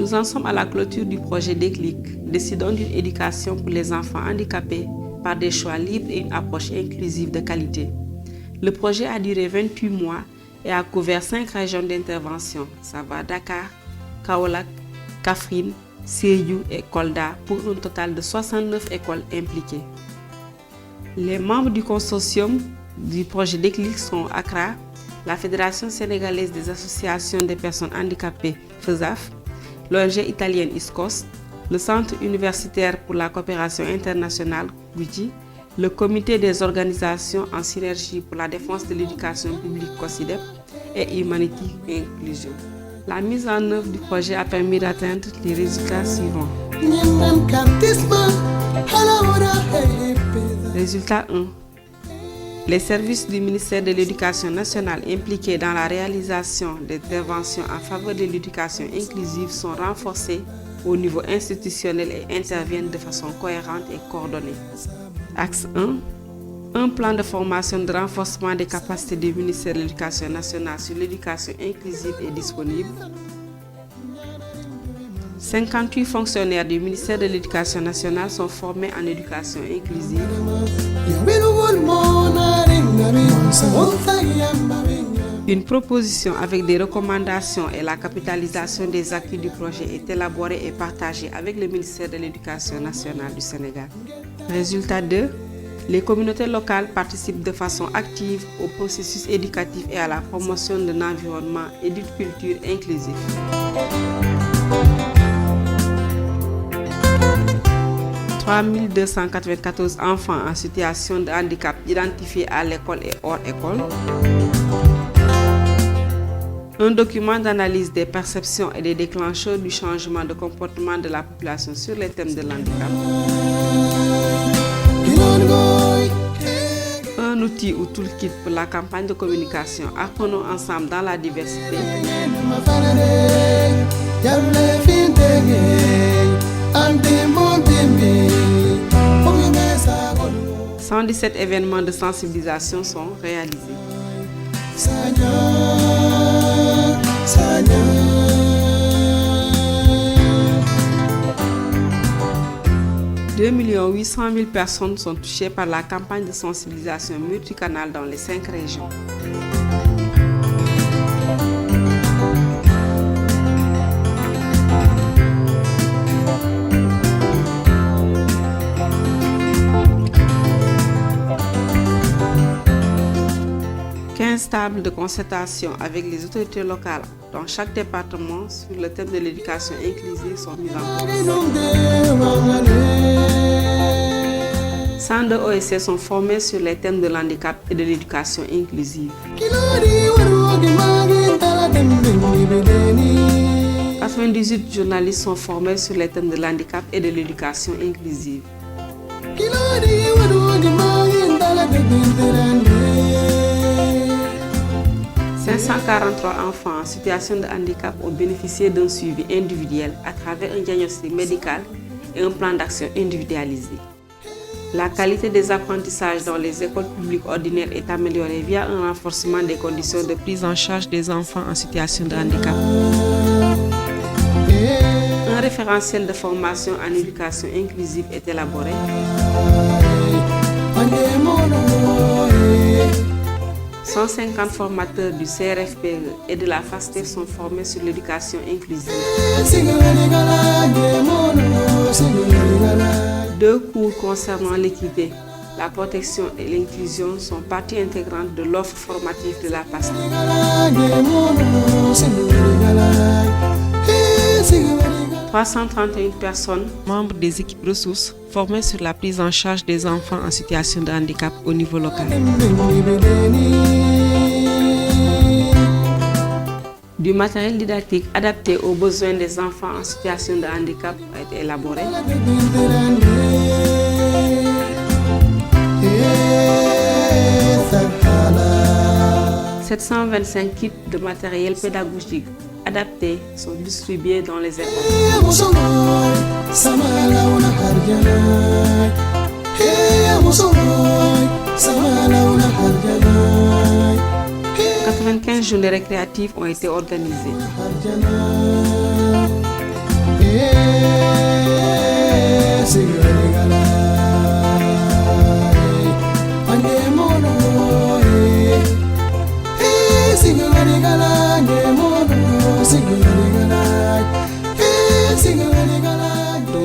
Nous en sommes à la clôture du projet Déclic, décidons d'une éducation pour les enfants handicapés par des choix libres et une approche inclusive de qualité. Le projet a duré 28 mois et a couvert 5 régions d'intervention, ça va Dakar, Kaolack, Kaffrine, Sédhiou et Kolda pour un total de 69 écoles impliquées. Les membres du consortium du projet Déclic sont ACRA, la Fédération sénégalaise des associations des personnes handicapées FESAF, l'ONG italienne ISCOS, le Centre universitaire pour la coopération internationale GUITI, le Comité des organisations en synergie pour la défense de l'éducation publique COSYDEP et Humanity Inclusion. La mise en œuvre du projet a permis d'atteindre les résultats suivants. Résultat 1. Les services du ministère de l'Éducation nationale impliqués dans la réalisation des interventions en faveur de l'éducation inclusive sont renforcés au niveau institutionnel et interviennent de façon cohérente et coordonnée. Axe 1. Un plan de formation de renforcement des capacités du ministère de l'Éducation nationale sur l'éducation inclusive est disponible. 58 fonctionnaires du ministère de l'Éducation nationale sont formés en éducation inclusive. Une proposition avec des recommandations et la capitalisation des acquis du projet est élaborée et partagée avec le ministère de l'Éducation nationale du Sénégal. Résultat 2. Les communautés locales participent de façon active au processus éducatif et à la promotion d'un environnement et d'une culture inclusif. « 3294 enfants en situation de handicap identifiés à l'école et hors école. Un document d'analyse des perceptions et des déclencheurs du changement de comportement de la population sur les thèmes de l'handicap. Un outil ou toolkit pour la campagne de communication Apprenons ensemble dans la diversité. 117 événements de sensibilisation sont réalisés. 2 800 000 personnes sont touchées par la campagne de sensibilisation multicanale dans les 5 régions. Tables de concertation avec les autorités locales dans chaque département sur le thème de l'éducation inclusive sont mises en place. 102 OSC sont formés sur les thèmes de l'handicap et de l'éducation inclusive. 98 journalistes sont formés sur les thèmes de l'handicap et de l'éducation inclusive. 543 enfants en situation de handicap ont bénéficié d'un suivi individuel à travers un diagnostic médical et un plan d'action individualisé. La qualité des apprentissages dans les écoles publiques ordinaires est améliorée via un renforcement des conditions de prise en charge des enfants en situation de handicap. Un référentiel de formation en éducation inclusive est élaboré. 150 formateurs du CRFPE et de la FASTEF sont formés sur l'éducation inclusive. 2 cours concernant l'équité, la protection et l'inclusion sont partie intégrante de l'offre formative de la FASTEF. 331 personnes, membres des équipes ressources, formées sur la prise en charge des enfants en situation de handicap au niveau local. Du matériel didactique adapté aux besoins des enfants en situation de handicap a été élaboré. 725 kits de matériel pédagogique adaptés sont distribués dans les écoles. 95 journées récréatives ont été organisées.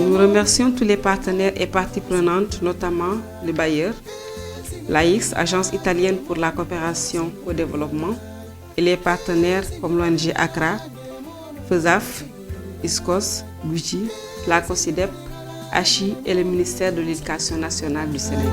Nous remercions tous les partenaires et parties prenantes, notamment le bailleur, l'AIX, Agence italienne pour la coopération au développement, et les partenaires comme l'ONG ACRA, FESAF, ISCOS, Gucci, la COSIDEP, ACHI et le ministère de l'Éducation nationale du Sénégal.